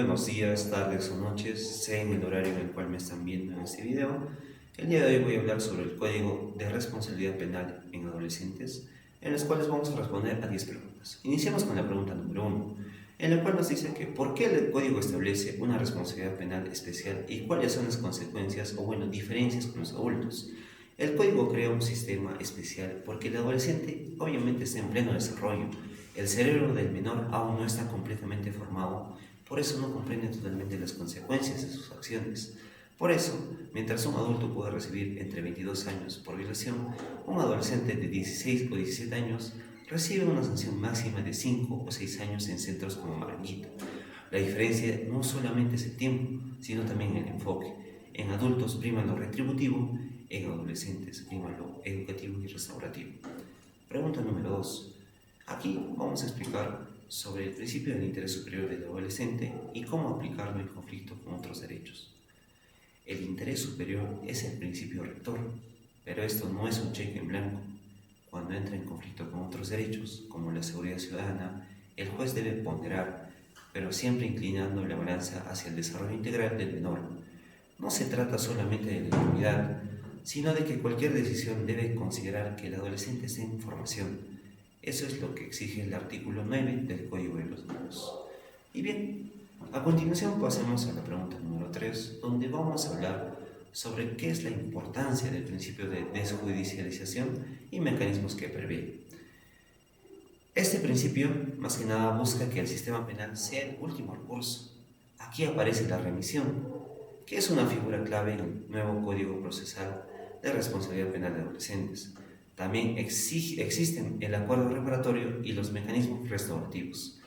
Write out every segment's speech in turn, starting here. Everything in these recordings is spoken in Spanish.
buenos días, tardes o noches, sea en el horario en el cual me están viendo en este video. El día de hoy voy a hablar sobre el Código de Responsabilidad Penal en Adolescentes, en los cuales vamos a responder a 10 preguntas. Iniciamos con la pregunta número 1, en la cual nos dice que ¿por qué el Código establece una responsabilidad penal especial y cuáles son las consecuencias o diferencias con los adultos? El Código crea un sistema especial porque el adolescente obviamente está en pleno desarrollo. El cerebro del menor aún no está completamente formado, por eso no comprende totalmente las consecuencias de sus acciones. Por eso, mientras un adulto puede recibir entre 22 años por violación, un adolescente de 16 o 17 años recibe una sanción máxima de 5 o 6 años en centros como Maranguito. La diferencia no solamente es el tiempo, sino también el enfoque. En adultos prima lo retributivo, en adolescentes prima lo educativo y restaurativo. Pregunta número 2. Aquí vamos a explicar sobre el principio del interés superior del adolescente y cómo aplicarlo en conflicto con otros derechos. El interés superior es el principio rector, pero esto no es un cheque en blanco. Cuando entra en conflicto con otros derechos, como la seguridad ciudadana, el juez debe ponderar, pero siempre inclinando la balanza hacia el desarrollo integral del menor. No se trata solamente de la inmunidad, sino de que cualquier decisión debe considerar que el adolescente esté en formación. Eso es lo que exige el artículo 9 del Código de los Niños. Y bien, a continuación pasemos a la pregunta número 3, donde vamos a hablar sobre qué es la importancia del principio de desjudicialización y mecanismos que prevé. Este principio, más que nada, busca que el sistema penal sea el último recurso. Aquí aparece la remisión, que es una figura clave en el nuevo Código Procesal de Responsabilidad Penal de Adolescentes. También existen el acuerdo reparatorio y los mecanismos restaurativos.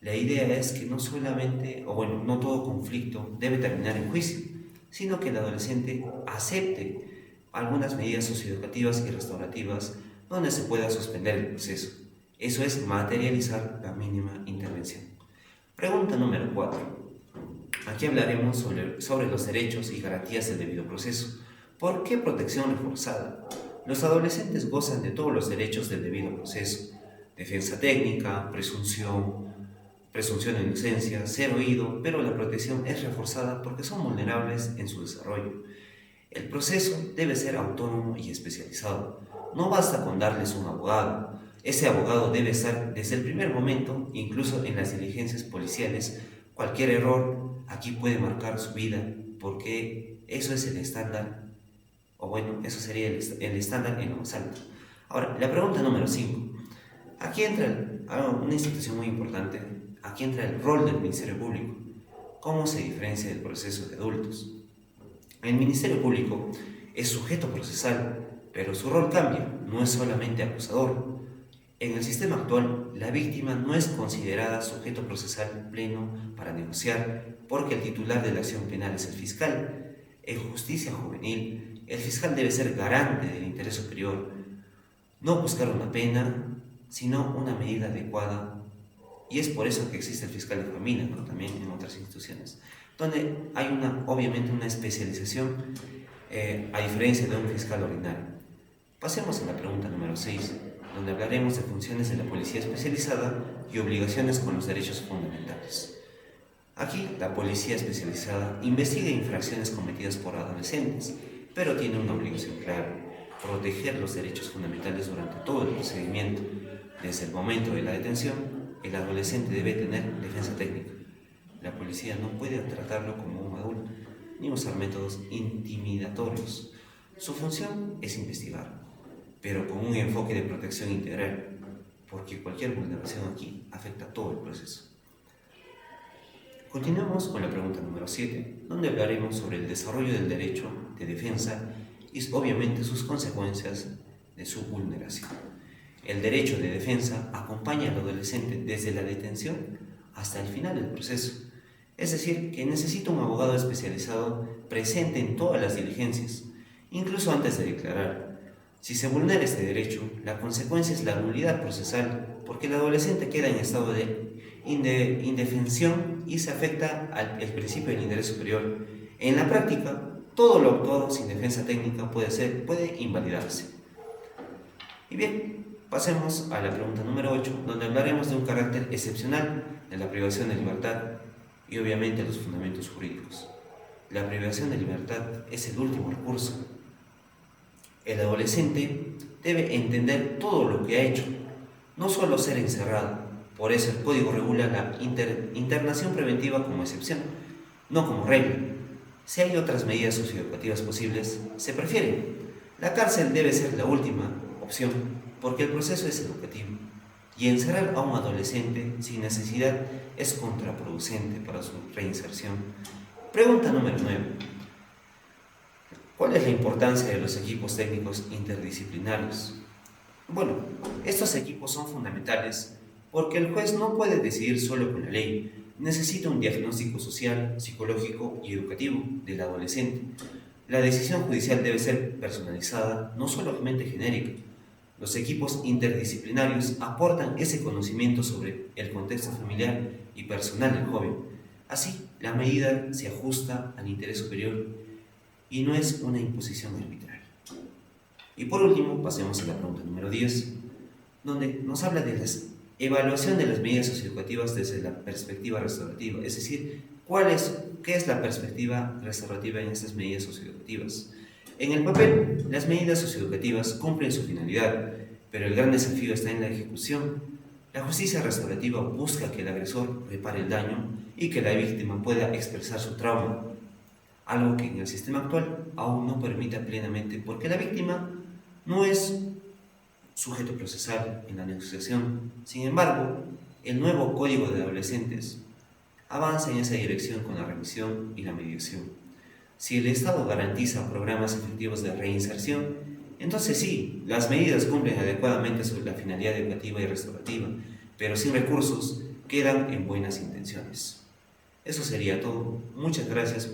La idea es que no todo conflicto debe terminar en juicio, sino que el adolescente acepte algunas medidas socioeducativas y restaurativas donde se pueda suspender el proceso. Eso es materializar la mínima intervención. Pregunta número 4. Aquí hablaremos sobre los derechos y garantías del debido proceso. ¿Por qué protección reforzada? Los adolescentes gozan de todos los derechos del debido proceso: defensa técnica, presunción de inocencia, ser oído, pero la protección es reforzada porque son vulnerables en su desarrollo. El proceso debe ser autónomo y especializado. No basta con darles un abogado. Ese abogado debe estar desde el primer momento, incluso en las diligencias policiales. Cualquier error aquí puede marcar su vida, porque eso es el estándar. Eso sería el estándar en lo más alto. Ahora, la pregunta número 5. Aquí entra una institución muy importante. Aquí entra el rol del Ministerio Público. ¿Cómo se diferencia del proceso de adultos? El Ministerio Público es sujeto procesal, pero su rol cambia, no es solamente acusador. En el sistema actual, la víctima no es considerada sujeto procesal pleno para negociar, porque el titular de la acción penal es el fiscal. En justicia juvenil, el fiscal debe ser garante del interés superior, no buscar una pena, sino una medida adecuada. Y es por eso que existe el fiscal de familia, pero también en otras instituciones, donde hay obviamente una especialización, a diferencia de un fiscal ordinario. Pasemos a la pregunta número 6, donde hablaremos de funciones de la policía especializada y obligaciones con los derechos fundamentales. Aquí, la policía especializada investiga infracciones cometidas por adolescentes, pero tiene una obligación clara: proteger los derechos fundamentales durante todo el procedimiento. Desde el momento de la detención, el adolescente debe tener defensa técnica. La policía no puede tratarlo como un adulto, ni usar métodos intimidatorios. Su función es investigar, pero con un enfoque de protección integral, porque cualquier vulneración aquí afecta todo el proceso. Continuamos con la pregunta número 7, donde hablaremos sobre el desarrollo del derecho de defensa y obviamente sus consecuencias de su vulneración. El derecho de defensa acompaña al adolescente desde la detención hasta el final del proceso. Es decir, que necesita un abogado especializado presente en todas las diligencias, incluso antes de declarar. Si se vulnera este derecho, la consecuencia es la nulidad procesal, porque el adolescente queda en estado de indefensión y se afecta el principio del interés superior. En la práctica, todo lo actuado sin defensa técnica puede invalidarse. Y bien, pasemos a la pregunta número 8, donde hablaremos de un carácter excepcional de la privación de libertad. y obviamente los fundamentos jurídicos. La privación de libertad es el último recurso. El adolescente debe entender todo lo que ha hecho, no solo ser encerrado. Por eso el código regula la internación preventiva como excepción, no como regla. Si hay otras medidas socioeducativas posibles, se prefiere. La cárcel debe ser la última opción, porque el proceso es educativo. Y encerrar a un adolescente sin necesidad es contraproducente para su reinserción. Pregunta número 9. ¿Cuál es la importancia de los equipos técnicos interdisciplinarios? Bueno, estos equipos son fundamentales porque el juez no puede decidir solo con la ley, necesita un diagnóstico social, psicológico y educativo del adolescente. La decisión judicial debe ser personalizada, no solamente genérica. Los equipos interdisciplinarios aportan ese conocimiento sobre el contexto familiar y personal del joven. Así, la medida se ajusta al interés superior y no es una imposición arbitraria. Y por último, pasemos a la pregunta número 10, donde nos habla de la evaluación de las medidas socioeducativas desde la perspectiva restaurativa, es decir, ¿qué es la perspectiva restaurativa en estas medidas socioeducativas? En el papel, las medidas socioeducativas cumplen su finalidad, pero el gran desafío está en la ejecución. La justicia restaurativa busca que el agresor repare el daño y que la víctima pueda expresar su trauma, algo que en el sistema actual aún no permite plenamente porque la víctima no es sujeto procesal en la negociación. Sin embargo, el nuevo Código de Adolescentes avanza en esa dirección con la revisión y la mediación. Si el Estado garantiza programas efectivos de reinserción, entonces sí, las medidas cumplen adecuadamente sobre la finalidad educativa y restaurativa, pero sin recursos quedan en buenas intenciones. Eso sería todo. Muchas gracias.